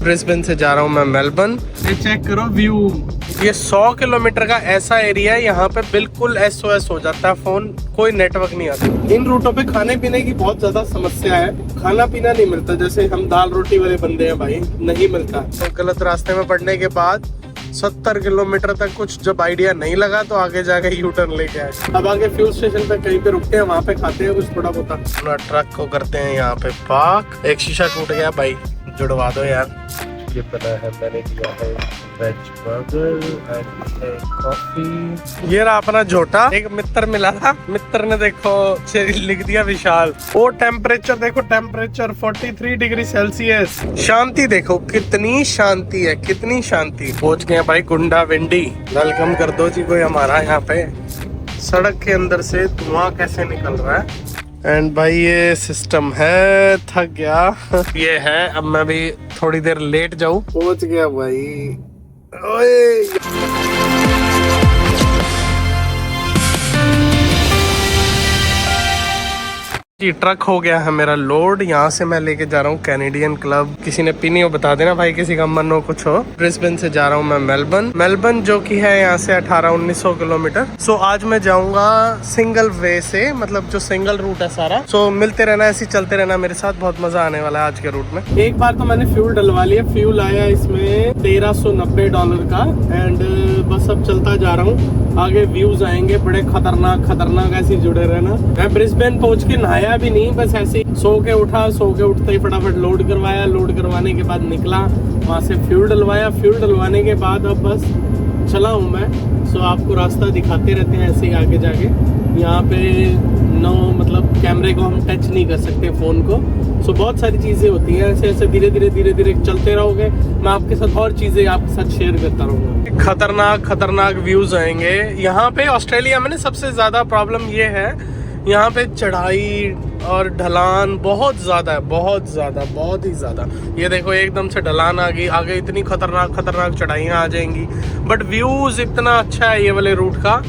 Brisbane से जा रहा हूँ मैं मेलबर्न। ये चेक करो व्यू। ये 100 किलोमीटर का ऐसा एरिया है, यहाँ पे बिल्कुल SOS हो जाता है फोन, कोई नेटवर्क नहीं आता। इन रूटों पे खाने पीने की बहुत ज्यादा समस्या है, खाना पीना नहीं मिलता। जैसे हम दाल रोटी वाले बंदे हैं भाई, नहीं मिलता। तो गलत रास्ते में पड़ने के बाद 70 किलोमीटर तक कुछ जब आइडिया नहीं लगा तो आगे जाके यू टर्न लेके आए। अब आगे फ्यूल स्टेशन पे कहीं पे रुकते हैं, वहाँ पे खाते हैं कुछ थोड़ा बहुत। अपना ट्रक को करते हैं यहाँ पे पार्क। एक शीशा टूट गया भाई, जुड़वा दो यार। ये पता है मैंने दिया है वेज बर्गर एंड कॉफी। ये रहा अपना झोटा। एक मित्र मिला था, मित्र ने देखो लिख दिया विशाल। वो टेम्परेचर देखो, टेम्परेचर 43 डिग्री सेल्सियस। शांति देखो कितनी शांति है, कितनी शांति। पहुंच गए भाई गुंडा विंडी। वेलकम कर दो जी कोई हमारा यहाँ पे। सड़क के अंदर से धुआं कैसे निकल रहा है। एंड भाई ये सिस्टम है, थक गया। ये है, अब मैं भी थोड़ी देर लेट जाऊं। पहुंच गया भाई। ओए जी, ट्रक हो गया है मेरा लोड। यहाँ से मैं लेके जा रहा हूँ कैनेडियन क्लब। किसी ने पीनी हो बता देना भाई, किसी का मन हो कुछ हो। ब्रिस्बेन से जा रहा हूँ मैं मेलबर्न। मेलबर्न जो कि है यहाँ से 1800-1900 किलोमीटर। सो आज मैं जाऊंगा सिंगल वे से, मतलब जो सिंगल रूट है सारा। सो मिलते रहना, ऐसे चलते रहना मेरे साथ, बहुत मजा आने वाला है आज के रूट में। एक बार तो मैंने फ्यूल डलवा लिया। फ्यूल आया इसमें $1390 का। एंड बस अब चलता जा रहा हूँ। आगे व्यूज आएंगे बड़े खतरनाक खतरनाक, ऐसे जुड़े रहना। मैं ब्रिस्बेन पहुंच के नहाया भी नहीं, बस ऐसे ही सो के उठा। सो के उठते ही फटाफट लोड करवाया। लोड करवाने के बाद निकला, वहां से फ्यूल डलवाया। फ्यूल डलवाने के बाद अब बस चला हूँ मैं। सो आपको रास्ता दिखाते रहते हैं ऐसे ही आगे जाके। यहाँ पे नो मतलब कैमरे को हम टच नहीं कर सकते, फोन को। सो बहुत सारी चीजें होती हैं, ऐसे ऐसे धीरे धीरे चलते रहोगे। मैं आपके साथ और चीजें आपके साथ शेयर करता रहूंगा। खतरनाक खतरनाक व्यूज आएंगे यहाँ पे। ऑस्ट्रेलिया में ना सबसे ज्यादा प्रॉब्लम ये है, यहाँ पे चढ़ाई और ढलान बहुत ज्यादा है, बहुत ज्यादा, बहुत ही ज्यादा। ये देखो एकदम से ढलान आ गई, आगे इतनी खतरनाक खतरनाक चढ़ाइयाँ आ जाएंगी। बट व्यूज इतना अच्छा है ये वाले रूट का,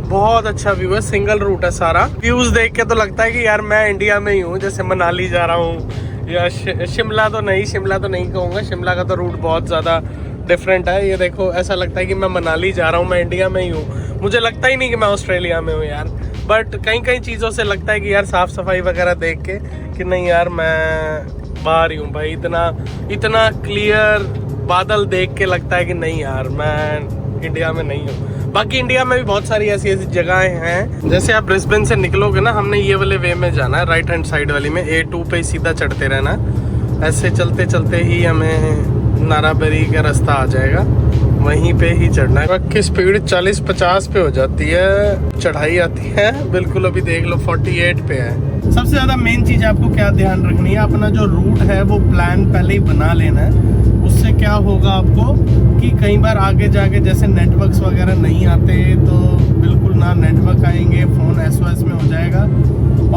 बहुत अच्छा व्यू है। सिंगल रूट है सारा। व्यूज देख के तो लगता है कि यार मैं इंडिया में ही हूँ, जैसे मनाली जा रहा हूँ या शिमला तो नहीं कहूँगा, शिमला का तो रूट बहुत ज़्यादा डिफरेंट है। ये देखो ऐसा लगता है कि मैं मनाली जा रहा हूँ, मैं इंडिया में ही हूँ। मुझे लगता ही नहीं कि मैं ऑस्ट्रेलिया में हूँ यार। बट कई चीज़ों से लगता है कि यार साफ़ सफाई वगैरह देख के कि नहीं यार मैं बाहर ही हूँ भाई। इतना क्लियर बादल देख के लगता है कि नहीं यार मैं इंडिया में नहीं हूँ। बाकी इंडिया में भी बहुत सारी ऐसी जगहें हैं। जैसे आप ब्रिस्बेन से निकलोगे ना, हमने ये वाले वे में जाना है, राइट हैंड साइड वाली में। A2 पे सीधा चढ़ते रहना। ऐसे चलते चलते ही हमें नाराबरी का रास्ता आ जाएगा, वहीं पे ही चढ़ना है। ट्रक की स्पीड 40-50 पे हो जाती है, चढ़ाई आती है बिल्कुल। अभी देख लो 48 पे है। सबसे ज़्यादा मेन चीज़ आपको क्या ध्यान रखनी है, अपना जो रूट है वो प्लान पहले ही बना लेना है। उससे क्या होगा आपको कि कई बार आगे जाके जैसे नेटवर्क्स वगैरह नहीं आते तो बिल्कुल ना नेटवर्क आएंगे, फ़ोन SOS में हो जाएगा।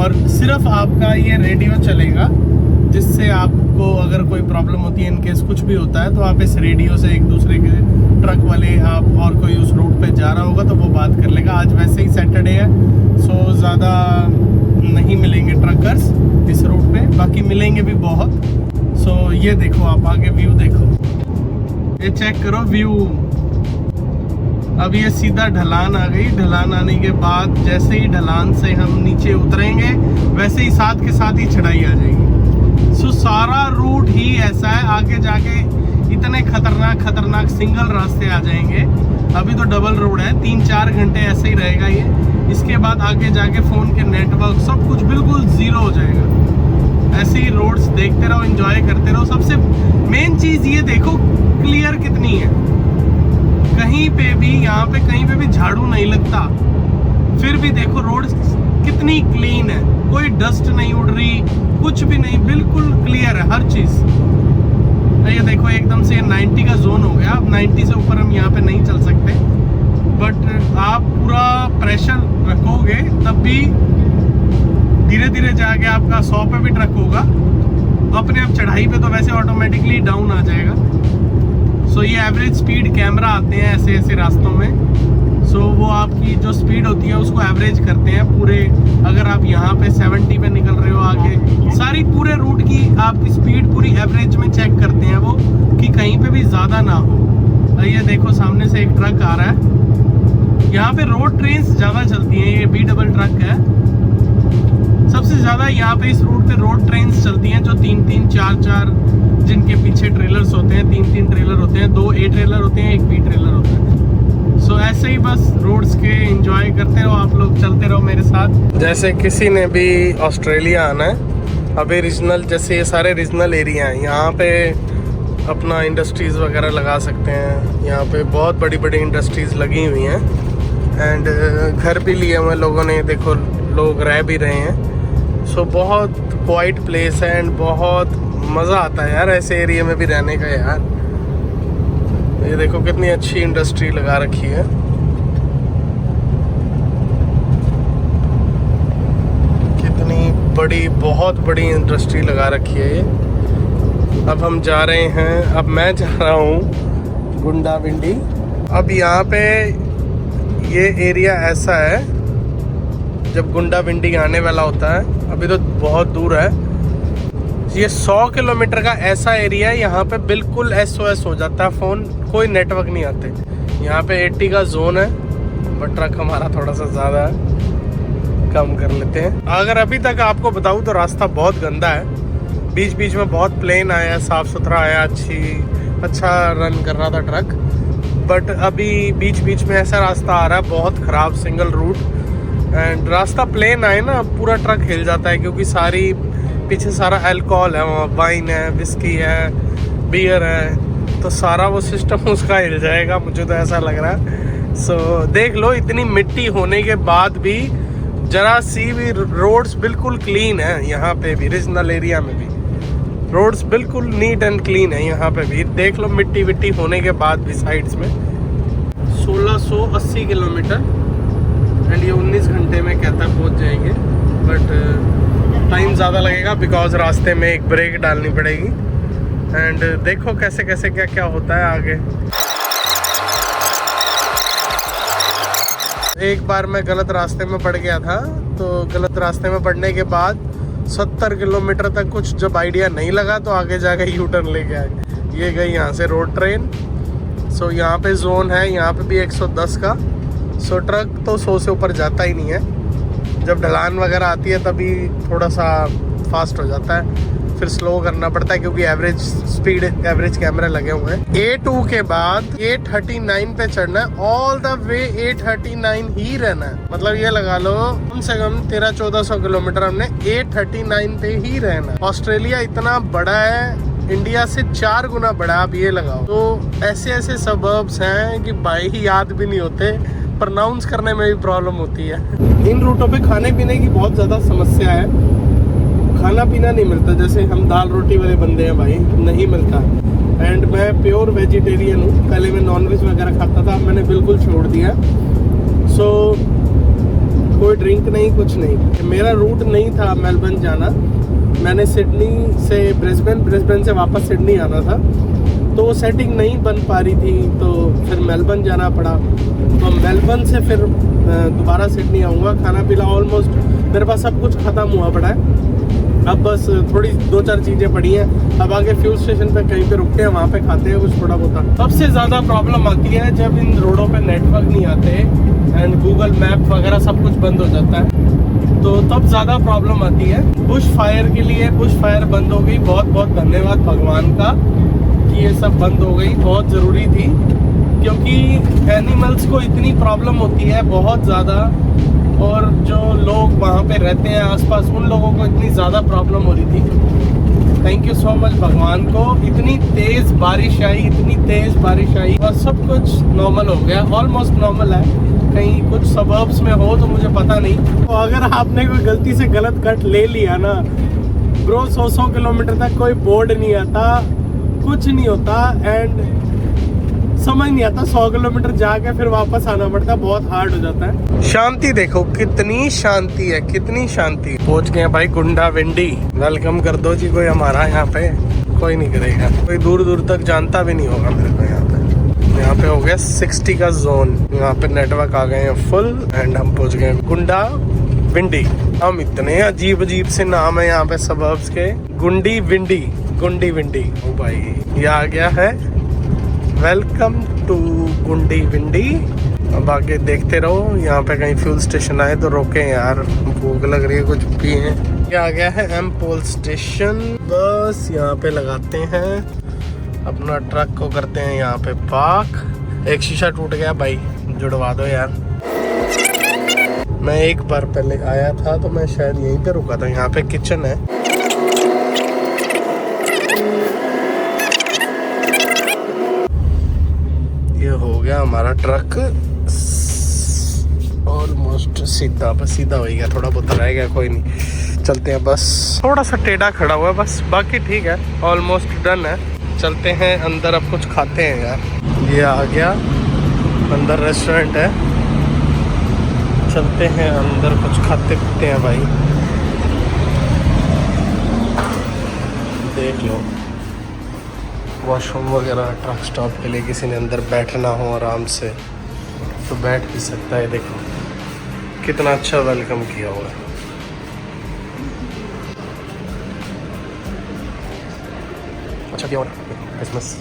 और सिर्फ आपका ये रेडियो चलेगा, जिससे आपको अगर कोई प्रॉब्लम होती है, इनकेस कुछ भी होता है, तो आप इस रेडियो से एक दूसरे के ट्रक वाले आप और कोई उस रूट पे जा रहा होगा तो वो बात कर लेगा। आज वैसे ही सैटरडे है, सो ज़्यादा नहीं मिलेंगे ट्रकर्स इस रूट पे, बाकी मिलेंगे भी बहुत। सो ये देखो आप आगे व्यू देखो, ये चेक करो व्यू। अब ये सीधा ढलान आ गई। ढलान आने के बाद जैसे ही ढलान से हम नीचे उतरेंगे, वैसे ही साथ के साथ ही चढ़ाई आ जाएगी। सो सारा रूट ही ऐसा है। आगे जाके इतने खतरनाक खतरनाक सिंगल रास्ते आ जाएंगे। अभी तो डबल रोड है, 3-4 घंटे ऐसे ही रहेगा ये। इसके बाद आगे जाके फ़ोन के नेटवर्क सब कुछ बिल्कुल ज़ीरो हो जाएगा। ऐसे ही रोड्स देखते रहो, एंजॉय करते रहो। सबसे मेन चीज़ ये देखो क्लियर कितनी है। कहीं पे भी, यहाँ पे कहीं पे भी झाड़ू नहीं लगता, फिर भी देखो रोड कितनी क्लीन है, कोई डस्ट नहीं उड़ रही, कुछ भी नहीं, बिल्कुल क्लियर है हर चीज़। ये देखो एकदम से 90 का जोन हो गया। अब 90 से ऊपर हम यहाँ पे नहीं चल सकते, बट आप पूरा प्रेशर रखोगे तब भी धीरे धीरे जाके आपका 100 पे भी ट्रक होगा। अपने आप चढ़ाई पे तो वैसे ऑटोमेटिकली डाउन आ जाएगा। सो ये एवरेज स्पीड कैमरा आते हैं ऐसे ऐसे रास्तों में। सो वो आपकी जो स्पीड होती है उसको एवरेज करते हैं पूरे। अगर आप यहाँ पे 70 पे निकल रहे हो आगे, सारी पूरे रूट की आपकी स्पीड पूरी एवरेज में चेक करते हैं वो, कि कहीं पे भी ज़्यादा ना हो। ये देखो सामने से एक ट्रक आ रहा है। यहाँ पे रोड ट्रेन्स ज़्यादा चलती हैं, ये B-डबल ट्रक है। सबसे ज़्यादा यहाँ पे इस रूट पे रोड ट्रेन्स चलती हैं जो 3-3, 4-4, जिनके पीछे ट्रेलर्स होते हैं। 3-3 ट्रेलर होते हैं, 2 A ट्रेलर होते हैं, 1 B ट्रेलर होता है। सो ऐसे ही बस रोड्स के एंजॉय करते रहो आप लोग, चलते रहो मेरे साथ। जैसे किसी ने भी ऑस्ट्रेलिया आना है, अभी रीजनल, जैसे ये सारे रीजनल एरिया हैं, यहाँ पे अपना इंडस्ट्रीज़ वगैरह लगा सकते हैं। यहाँ पे बहुत बड़ी बड़ी इंडस्ट्रीज़ लगी हुई हैं एंड घर भी लिए हुए लोगों ने, देखो लोग रह भी रहे हैं। सो बहुत क्वाइट प्लेस है एंड बहुत मज़ा आता है यार ऐसे एरिया में भी रहने का यार। ये देखो कितनी अच्छी इंडस्ट्री लगा रखी है। कितनी बड़ी, बहुत बड़ी इंडस्ट्री लगा रखी है ये। अब हम जा रहे हैं, अब मैं जा रहा हूँ गुंडाविंडी। अब यहाँ पे ये एरिया ऐसा है, जब गुंडाविंडी आने वाला होता है, अभी तो बहुत दूर है, ये 100 किलोमीटर का ऐसा एरिया है। यहाँ पे बिल्कुल SOS हो जाता है फ़ोन, कोई नेटवर्क नहीं आते। यहाँ पे 80 का जोन है, बट ट्रक हमारा थोड़ा सा ज़्यादा है, कम कर लेते हैं। अगर अभी तक आपको बताऊँ तो रास्ता बहुत गंदा है, बीच बीच में बहुत प्लेन आया, साफ़ सुथरा आया, अच्छा रन कर रहा था ट्रक। बट अभी बीच बीच में ऐसा रास्ता आ रहा है बहुत ख़राब, सिंगल रूट, एंड रास्ता प्लेन आए ना पूरा ट्रक हिल जाता है, क्योंकि सारी पीछे सारा अल्कोहल है, वहाँ वाइन है, विस्की है, बियर है, तो सारा वो सिस्टम उसका हिल जाएगा, मुझे तो ऐसा लग रहा है। सो देख लो, इतनी मिट्टी होने के बाद भी जरा सी भी रोड्स बिल्कुल क्लीन है। यहाँ पे भी रीजनल एरिया में भी रोड्स बिल्कुल नीट एंड क्लीन है। यहाँ पे भी देख लो, मिट्टी विट्टी होने के बाद भी साइड्स में। 1680 किलोमीटर एंड ये 19 घंटे में कहता है पहुँच जाएंगे, बट टाइम ज़्यादा लगेगा बिकॉज रास्ते में एक ब्रेक डालनी पड़ेगी। एंड देखो कैसे कैसे क्या क्या होता है आगे। एक बार मैं गलत रास्ते में पड़ गया था, तो गलत रास्ते में पड़ने के बाद 70 किलोमीटर तक कुछ जब आइडिया नहीं लगा तो आगे जाकर यू टर्न लेके आए। ये गई यहाँ से रोड ट्रेन। सो यहाँ पे जोन है, यहाँ पे भी 110 का। सो ट्रक तो 100 से ऊपर जाता ही नहीं है। जब ढलान वगैरह आती है तभी थोड़ा सा फास्ट हो जाता है, फिर स्लो करना पड़ता है क्योंकि एवरेज स्पीड, एवरेज कैमरे लगे हुए हैं। A2 के बाद A39 पे चढ़ना है, ऑल द वे A39 ही रहना है। मतलब ये लगा लो कम से कम 1300-1400 किलोमीटर हमने A39 पे ही रहना है। ऑस्ट्रेलिया इतना बड़ा है, इंडिया से 4 गुना बड़ा, आप ये लगाओ। तो ऐसे ऐसे सबर्ब्स हैं कि भाई ही याद भी नहीं होते, प्रोनाउंस करने में भी प्रॉब्लम होती है। इन रूटों पे खाने पीने की बहुत ज़्यादा समस्या है, खाना पीना नहीं मिलता। जैसे हम दाल रोटी वाले बंदे हैं भाई, नहीं मिलता। एंड मैं प्योर वेजिटेरियन हूँ, पहले मैं नॉनवेज वगैरह खाता था, अब मैंने बिल्कुल छोड़ दिया। सो कोई ड्रिंक नहीं, कुछ नहीं। मेरा रूट नहीं था मेलबर्न जाना, मैंने सिडनी से ब्रिस्बेन से वापस सिडनी आना था, तो वो सेटिंग नहीं बन पा रही थी, तो फिर मेलबर्न जाना पड़ा। तो मेलबर्न से फिर दोबारा सिडनी आऊँगा। खाना पीना ऑलमोस्ट मेरे पास सब कुछ ख़त्म हुआ पड़ा है, अब बस थोड़ी 2-4 चीज़ें पड़ी हैं। अब आगे फ्यूल स्टेशन पे कहीं पे रुकते हैं, वहाँ पे खाते हैं कुछ थोड़ा बहुत। सबसे ज़्यादा प्रॉब्लम आती है जब इन रोडों पे नेटवर्क नहीं आते एंड गूगल मैप वगैरह सब कुछ बंद हो जाता है, तो तब ज़्यादा प्रॉब्लम आती है। बुश फायर के लिए बुश फायर बंद हो गई, बहुत बहुत धन्यवाद भगवान का कि ये सब बंद हो गई, बहुत ज़रूरी थी, क्योंकि एनिमल्स को इतनी प्रॉब्लम होती है बहुत ज़्यादा, और जो लोग वहाँ पे रहते हैं आसपास उन लोगों को इतनी ज़्यादा प्रॉब्लम हो रही थी। थैंक यू सो मच भगवान को, इतनी तेज़ बारिश आई, इतनी तेज़ बारिश आई और सब कुछ नॉर्मल हो गया, ऑलमोस्ट नॉर्मल है। कहीं कुछ सबर्ब्स में हो तो मुझे पता नहीं। तो अगर आपने कोई गलती से गलत कट ले लिया ना ब्रो, 100 किलोमीटर तक कोई बोर्ड नहीं आता, कुछ नहीं होता, एंड समझ नहीं आता 100 किलोमीटर जाके फिर वापस आना पड़ता, बहुत हार्ड हो जाता है। शांति देखो, कितनी शांति है, कितनी शांति। पहुंच गए भाई गुंडाविंडी। वेलकम कर दो जी कोई हमारा, यहाँ पे कोई नहीं करेगा, कोई दूर दूर तक जानता भी नहीं होगा मेरे को यहाँ पे। यहाँ पे हो गया 60 का जोन। यहाँ पे नेटवर्क आ गए हैं फुल एंड हम पहुंच गए गुंडा विंडी। हम इतने अजीब अजीब से नाम है यहाँ पे सबर्ब्स के। गुंडी विंडी, गुंडी विंडी। ओ भाई ये आ गया है, वेलकम टू गुंडी विंडी। अब आगे देखते रहो, यहाँ पे कहीं फ्यूल स्टेशन आए तो रोके यार, भूख लग रही है, कुछ पिए। ये आ गया है एमपोल स्टेशन। बस यहाँ पे लगाते हैं अपना ट्रक को, करते हैं यहाँ पे पार्क। एक शीशा टूट गया भाई, जुड़वा दो यार। मैं एक बार पहले आया था तो मैं शायद यहीं पे रुका था। यहाँ पे किचन है। ये हो गया हमारा ट्रक ऑलमोस्ट सीधा, बस सीधा हो गया, थोड़ा बहुत रह गया, कोई नहीं। चलते हैं, बस थोड़ा सा टेढ़ा खड़ा हुआ है बस, बाकी ठीक है, ऑलमोस्ट डन है। चलते हैं अंदर, अब कुछ खाते हैं यार। ये आ गया अंदर रेस्टोरेंट है, चलते हैं अंदर, कुछ खाते पीते हैं भाई। देख लो वॉशरूम वगैरह, ट्रक स्टॉप के लिए किसी ने अंदर बैठना हो आराम से तो बैठ भी सकता है। देखो कितना अच्छा वेलकम किया हुआ है। अच्छा क्या हो रहा है क्रिसमस।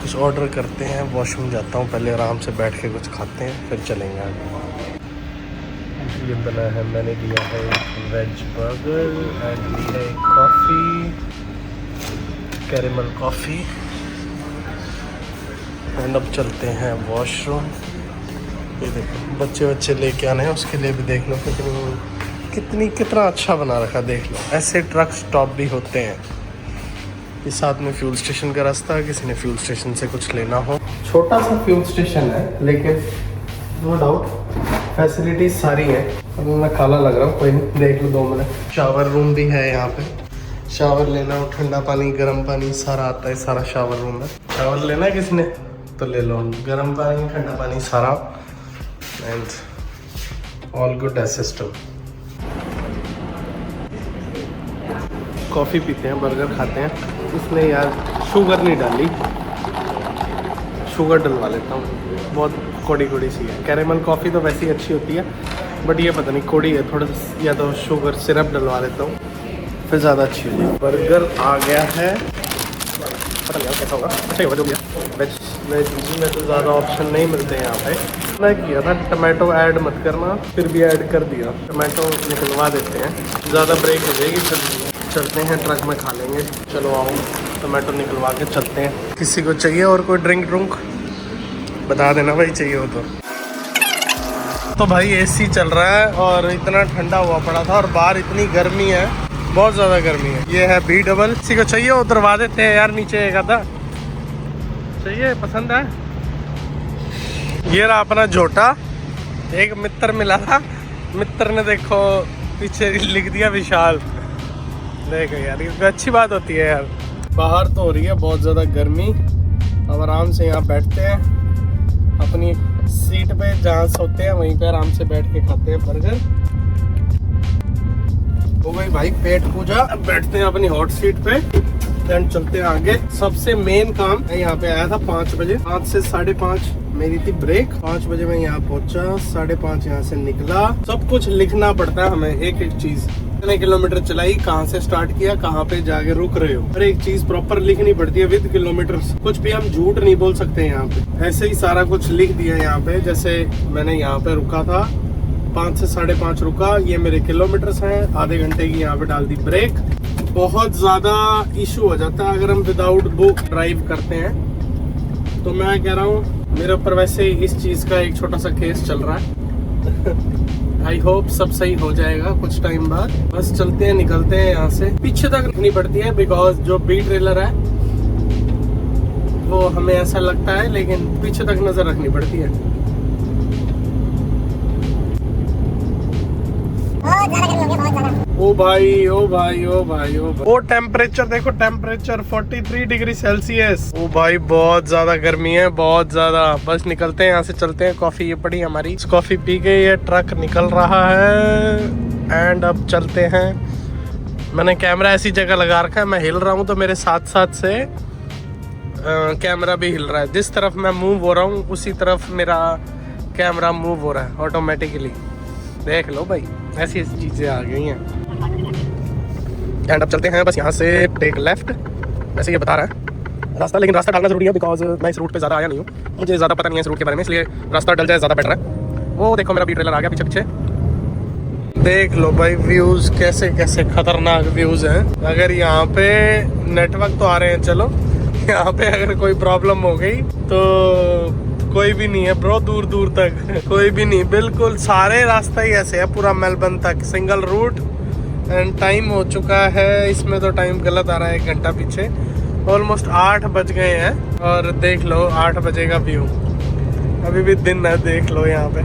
कुछ ऑर्डर करते हैं, वॉशरूम जाता हूँ पहले, आराम से बैठ के कुछ खाते हैं फिर चलेंगे आगे। ये बना है, मैंने लिया है वेज बर्गर एंड ली है कॉफ़ी, कैरेमल कॉफ़ी। एंड अब चलते हैं वॉशरूम। ये देखो बच्चे लेके आने हैं, उसके लिए भी देख लो कितना अच्छा बना रखा। देख लो ऐसे ट्रक स्टॉप भी होते हैं। इस साथ में फ्यूल स्टेशन का रास्ता है, किसी ने फ्यूल स्टेशन से कुछ लेना हो। छोटा सा फ्यूल स्टेशन है लेकिन नो डाउट फैसिलिटीज सारी है। अब मैं काला लग रहा हूँ, कोई नहीं, देख लो 2 मिनट। शावर रूम भी है यहाँ पे, शावर लेना हो, ठंडा पानी गर्म पानी सारा आता है, सारा शावर रूम है। शावर लेना है किसी ने तो ले लो, गर्म पानी ठंडा पानी सारा, एंड ऑल गुड है सिस्टम। कॉफ़ी पीते हैं, बर्गर खाते हैं। इसमें यार शुगर नहीं डाली, शुगर डलवा लेता हूँ, बहुत कोड़ी सी है। कैरेमल कॉफ़ी तो वैसे ही अच्छी होती है बट ये पता नहीं कोड़ी है थोड़ा सा, या तो शुगर सिरप डलवा लेता हूँ फिर ज़्यादा अच्छी होती है। बर्गर आ गया है, पता नहीं कैसा होगा, अच्छा ही होगा जो भी। वेज में तो ज़्यादा ऑप्शन नहीं मिलते हैं यहाँ पे। मैं किया था टमाटो ऐड मत करना, फिर भी ऐड कर दिया। टमाटो निकलवा देते हैं, ज़्यादा ब्रेक हो जाएगी फिर। चलते हैं ट्रक में खा लेंगे। चलो आओ, टमाटो निकलवा के चलते हैं। किसी को चाहिए और कोई ड्रिंक बता देना भाई, चाहिए हो तो भाई एसी चल रहा है और इतना ठंडा हुआ पड़ा था और बाहर इतनी गर्मी है, बहुत ज़्यादा गर्मी है। ये है B डबल, किसी को चाहिए उतरवा देते हैं यार, नीचे एक आधा चाहिए, पसंद है। ये रहा अपना झोटा, एक मित्र मिला था, मित्र ने देखो पीछे लिख दिया विशाल। देखो यार ये अच्छी बात होती है यार। बाहर तो हो रही है बहुत ज़्यादा गर्मी, अब आराम से यहाँ बैठते हैं अपनी सीट पे, जहाँ सोते हैं वहीं पे आराम से बैठ के खाते हैं बर्गर। हो गई भाई पेट पूजा, अब बैठते हैं अपनी हॉट सीट पे, देन चलते हैं आगे। सबसे मेन काम, मैं यहाँ पे आया था 5 बजे, 5 से 5:30 मेरी थी ब्रेक। 5 बजे मैं यहाँ पहुंचा, 5:30 यहाँ से निकला। सब कुछ लिखना पड़ता है हमें, एक चीज, कितने किलोमीटर चलाई, कहाँ से स्टार्ट किया, कहाँ पे जाके रुक रहे हो, हर एक चीज प्रॉपर लिखनी पड़ती है विद किलोमीटर। कुछ भी हम झूठ नहीं बोल सकते यहाँ पे, ऐसे ही सारा कुछ लिख दिया यहाँ पे। जैसे मैंने यहाँ पे रुका था, 5 से 5:30 रुका, ये मेरे किलोमीटर्स हैं, आधे घंटे की यहाँ पे डाल दी ब्रेक। बहुत ज्यादा इशू हो जाता है अगर हम विदाउट बुक ड्राइव करते हैं। तो मैं कह रहा हूँ मेरे ऊपर वैसे इस चीज का एक छोटा सा केस चल रहा है। आई होप सब सही हो जाएगा कुछ टाइम बाद। बस चलते हैं, निकलते हैं यहाँ से। पीछे तक रखनी पड़ती है बिकॉज जो बी ट्रेलर है वो हमें ऐसा लगता है, लेकिन पीछे तक नजर रखनी पड़ती है। ओ भाई ओ भाई ओ भाई ओ भाई, वो टेम्परेचर देखो, टेम्परेचर 43 डिग्री सेल्सियस। ओ भाई बहुत ज्यादा गर्मी है, बहुत ज्यादा। बस निकलते हैं यहाँ से, चलते हैं। कॉफी ये पड़ी हमारी, कॉफी पी के ये ट्रक निकल रहा है एंड अब चलते हैं। मैंने कैमरा ऐसी जगह लगा रखा है, मैं हिल रहा हूँ तो मेरे साथ साथ से कैमरा भी हिल रहा है। जिस तरफ मैं मूव हो रहा हूँ उसी तरफ मेरा कैमरा मूव हो रहा है ऑटोमेटिकली। देख लो भाई, ऐसी ऐसी चीज़ें आ गई हैं। एंड अब चलते हैं बस यहाँ से टेक लेफ्ट, वैसे ये बता रहा है रास्ता, लेकिन रास्ता डालना जरूरी है बिकॉज मैं इस रूट पे ज़्यादा आया नहीं हूँ, मुझे ज़्यादा पता नहीं है इस रूट के बारे में, इसलिए रास्ता डल जाए ज़्यादा बेटर है। वो देखो मेरा बी ट्रेलर आ गया पीछे पीछे। देख लो भाई व्यूज़, कैसे कैसे खतरनाक व्यूज़ हैं। अगर यहाँ पे नेटवर्क तो आ रहे हैं, चलो यहाँ पे अगर कोई प्रॉब्लम हो गई तो कोई भी नहीं है ब्रो, दूर दूर तक कोई भी नहीं, बिल्कुल सारे रास्ता ही ऐसे है पूरा मेलबर्न तक, सिंगल रूट। एंड टाइम हो चुका है, इसमें तो टाइम गलत आ रहा है, 1 घंटा पीछे, ऑलमोस्ट 8 बज गए हैं। और देख लो 8 बजे का व्यू, अभी भी दिन है। देख लो यहाँ पे,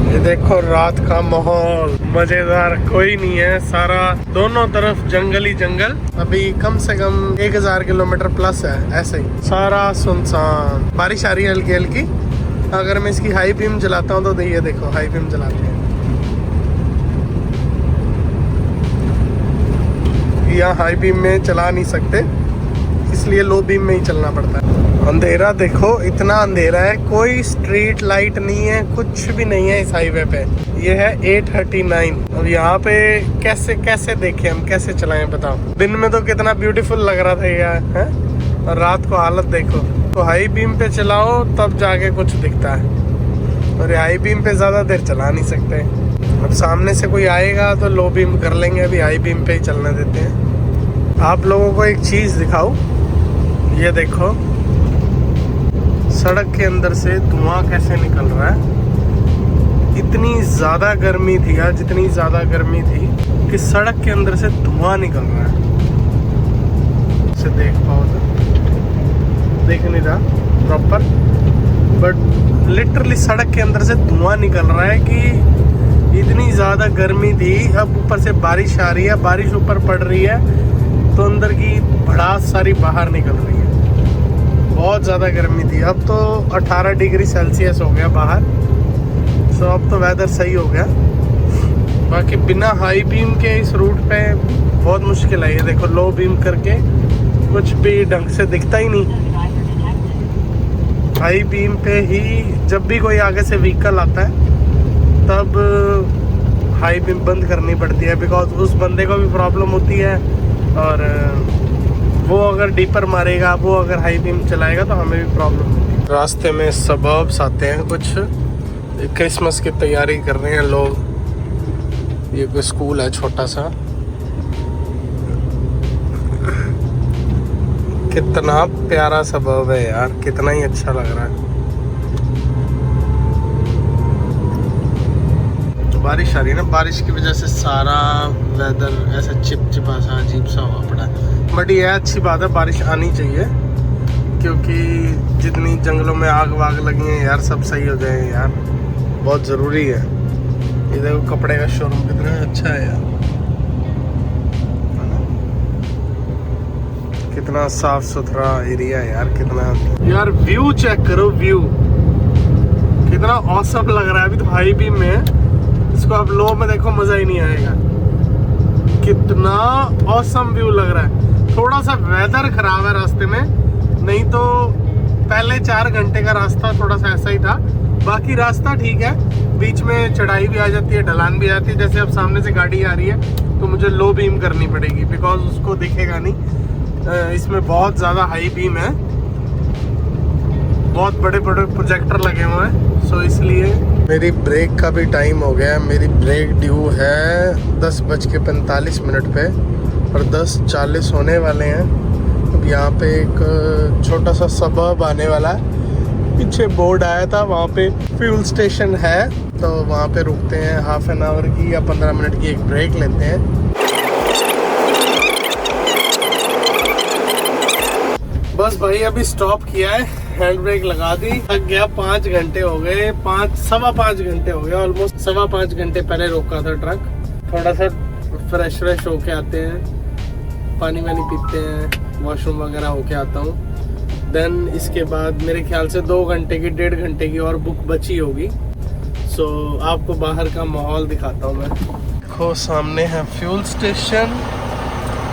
ये देखो रात का माहौल मजेदार, कोई नहीं है, सारा दोनों तरफ जंगल ही जंगल। अभी कम से कम 1000 किलोमीटर प्लस है, ऐसे ही सारा सुनसान। बारिश आ रही है हल्की हल्की। अगर मैं इसकी हाई बीम जलाता हूँ तो ये देखो हाई बीम जलाते हैं, यहाँ हाई बीम में चला नहीं सकते, इसलिए लो बीम में ही चलना पड़ता है। अंधेरा देखो, इतना अंधेरा है, कोई स्ट्रीट लाइट नहीं है, कुछ भी नहीं है इस हाईवे पे। ये है 839। अब यहाँ पे कैसे कैसे देखें हम, कैसे चलाएं बताओ। दिन में तो कितना ब्यूटीफुल लग रहा था यार, है? और रात को हालत देखो। तो हाई बीम पे चलाओ तब जाके कुछ दिखता है, और हाई बीम पे ज्यादा देर चला नहीं सकते। अब सामने से कोई आएगा तो लो बीम कर लेंगे, अभी हाई बीम पे ही चलने देते हैं। आप लोगों को एक चीज दिखाऊं, ये देखो सड़क के अंदर से धुआं कैसे निकल रहा है। इतनी ज़्यादा गर्मी थी आज, इतनी ज़्यादा गर्मी थी कि सड़क के अंदर से धुआं निकल रहा है। इसे देख पाओ तो, देख नहीं रहा प्रॉपर, बट लिटरली सड़क के अंदर से धुआं निकल रहा है कि इतनी ज़्यादा गर्मी थी। अब ऊपर से बारिश आ रही है, बारिश ऊपर पड़ रही है तो अंदर की भड़ास सारी बाहर निकल रही है। बहुत ज़्यादा गर्मी थी। अब तो 18 डिग्री सेल्सियस हो गया बाहर, सो अब तो वेदर सही हो गया। बाकी बिना हाई बीम के इस रूट पे बहुत मुश्किल है। ये देखो लो बीम करके कुछ भी ढंग से दिखता ही नहीं। हाई बीम पे ही जब भी कोई आगे से व्हीकल आता है तब हाई बीम बंद करनी पड़ती है, बिकॉज उस बंदे को भी प्रॉब्लम होती है, और वो अगर डीपर मारेगा, वो अगर हाई बीम चलाएगा तो हमें भी प्रॉब्लम होगी। रास्ते में सबब्स आते हैं, कुछ क्रिसमस की तैयारी कर रहे हैं लोग। ये कोई स्कूल है छोटा सा, कितना प्यारा सबब है यार, कितना ही अच्छा लग रहा है। बारिश आ रही है ना, बारिश की वजह से सारा वेदर ऐसा चिपचिपा सा अजीब सा हुआ पड़ा है। बट ये अच्छी बात है, बारिश आनी चाहिए, क्योंकि जितनी जंगलों में आग वाग लगी है यार, सब सही हो जाए यार, बहुत ज़रूरी है। ये देखो कपड़े का शोरूम कितना अच्छा है यार, कितना साफ सुथरा एरिया है यार, कितना यार। व्यू चेक करो, व्यू कितना औसम लग रहा है। अभी तो हाई बीम में है, इसको आप लो में देखो मजा ही नहीं आएगा। कितना औसम व्यू लग रहा है। थोड़ा सा वेदर खराब है रास्ते में, नहीं तो पहले 4 घंटे का रास्ता थोड़ा सा ऐसा ही था। बाकी रास्ता ठीक है, बीच में चढ़ाई भी आ जाती है, ढलान भी आती है। जैसे अब सामने से गाड़ी आ रही है तो मुझे लो बीम करनी पड़ेगी, बिकॉज उसको दिखेगा नहीं। इसमें बहुत ज़्यादा हाई बीम है, बहुत बड़े बड़े प्रोजेक्टर लगे हुए हैं, सो इसलिए। मेरी ब्रेक का भी टाइम हो गया, मेरी ब्रेक ड्यू है 10:45 पे और 10:40 होने वाले हैं। अब यहाँ पे एक छोटा सा सबब आने वाला है, पीछे बोर्ड आया था, वहाँ पे फ्यूल स्टेशन है, तो वहाँ पे रुकते हैं। हाफ एन आवर की या 15 मिनट की एक ब्रेक लेते हैं। बस भाई अभी स्टॉप किया है, हैंड ब्रेक लगा दी, थक गया। 5 घंटे हो गए, 5-5.25 घंटे हो गए, ऑलमोस्ट 5.25 घंटे पहले रोका था ट्रक। थोड़ा सा फ्रेश होके आते हैं, पानी वानी पीते हैं, वॉशरूम वगैरह होके आता हूँ। देन इसके बाद मेरे ख्याल से 2 घंटे की 1.5 घंटे की और बुक बची होगी। सो आपको बाहर का माहौल दिखाता हूँ मैं। देखो सामने है फ्यूल स्टेशन,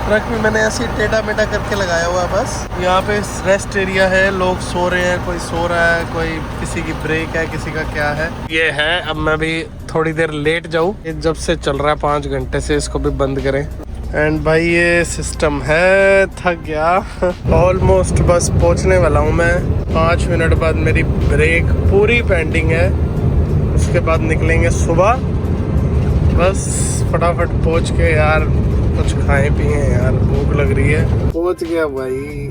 ट्रक भी मैंने ऐसे टेढ़ा मेढ़ा करके लगाया हुआ है बस। यहाँ पे रेस्ट एरिया है, लोग सो रहे हैं, कोई सो रहा है, कोई किसी की ब्रेक है, किसी का क्या है। ये है, अब मैं भी थोड़ी देर लेट जाऊँ, जब से चल रहा है 5 घंटे से, इसको भी बंद करें। एंड भाई ये सिस्टम है, थक गया। ऑलमोस्ट बस पहुंचने वाला हूँ मैं। 5 मिनट बाद मेरी ब्रेक पूरी पेंडिंग है, उसके बाद निकलेंगे सुबह। बस फटाफट पहुंच के यार कुछ खाए पिए यार, भूख लग रही है। पहुंच गया भाई।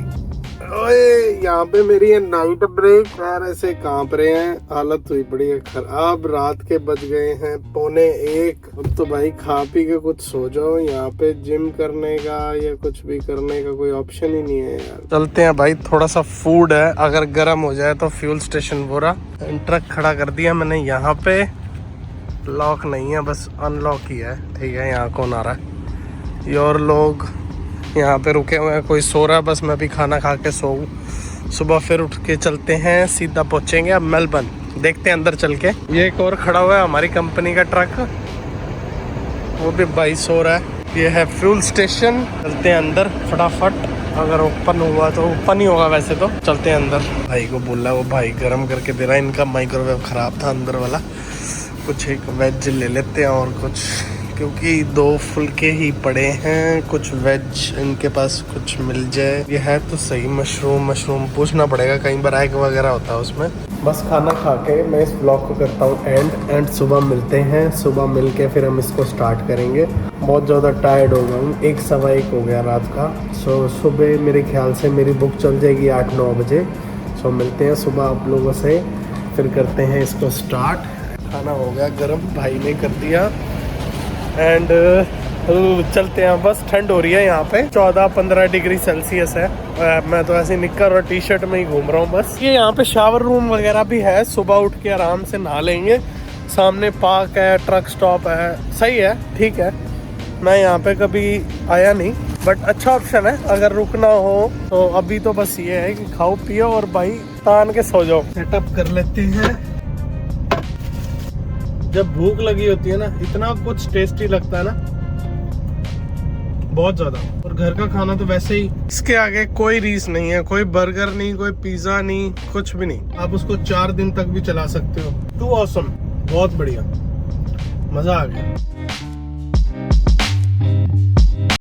ओए यहाँ पे मेरी है नाइट ब्रेक, पैर ऐसे कांप रहे हैं, हालत हुई पड़ी है खराब। रात के बज गए हैं 1:45। अब तो भाई खा पी के कुछ सो जाओ। यहाँ पे जिम करने का या कुछ भी करने का कोई ऑप्शन ही नहीं है यार। चलते हैं भाई, थोड़ा सा फूड है, अगर गर्म हो जाए तो फ्यूल स्टेशन बोरा। ट्रक खड़ा कर दिया मैंने यहाँ पे, लॉक नहीं है, बस अनलॉक ही है। ठीक है, यहाँ कौन आ रहा है? ये और लोग यहाँ पे रुके हुए हैं, कोई सो रहा है, बस मैं भी खाना खा के सोऊं। सुबह फिर उठ के चलते हैं, सीधा पहुँचेंगे अब मेलबर्न। देखते हैं अंदर चल के। ये एक और खड़ा हुआ है हमारी कंपनी का ट्रक, वो भी भाई सो रहा है। ये है फ्यूल स्टेशन, चलते हैं अंदर फटाफट। अगर ओपन हुआ तो, ओपन ही होगा वैसे तो। चलते हैं अंदर। भाई को बोला, वो भाई गर्म करके दे रहा है। इनका माइक्रोवेव ख़राब था अंदर वाला। कुछ एक वेज ले लेते हैं और कुछ, क्योंकि 2 फुलके ही पड़े हैं। कुछ वेज इनके पास कुछ मिल जाए। ये है तो सही, मशरूम पूछना पड़ेगा, कई बार एग वगैरह होता है उसमें। बस खाना खा के मैं इस ब्लॉग को करता हूँ एंड सुबह मिलते हैं। सुबह मिल के फिर हम इसको स्टार्ट करेंगे। बहुत ज़्यादा टायर्ड हो गया हूँ, 1 सवा 1 हो गया रात का। सो सुबह मेरे ख्याल से मेरी बुक चल जाएगी 8-9 बजे। सो मिलते हैं सुबह आप लोगों से, फिर करते हैं इसको स्टार्ट। खाना हो गया गर्म, भाई ने कर दिया। एंड चलते हैं बस। ठंड हो रही है यहाँ पे, 14-15 डिग्री सेल्सियस है। मैं तो ऐसे निक्कर और टी शर्ट में ही घूम रहा हूँ बस। ये यहाँ पे शावर रूम वगैरह भी है, सुबह उठ के आराम से नहा लेंगे। सामने पार्क है, ट्रक स्टॉप है, सही है, ठीक है। मैं यहाँ पे कभी आया नहीं, बट अच्छा ऑप्शन है अगर रुकना हो तो। अभी तो बस ये है कि खाओ पियो और भाई तान के सो जाओ। सेटअप कर लेते हैं। जब भूख लगी होती है ना, इतना कुछ टेस्टी लगता है ना, बहुत ज्यादा। और घर का खाना तो वैसे ही, इसके आगे कोई रीस नहीं है। कोई बर्गर नहीं, कोई पिज्जा नहीं, कुछ भी नहीं। आप उसको 4 दिन तक भी चला सकते हो। टू ऑसम, बहुत बढ़िया, मजा आ गया।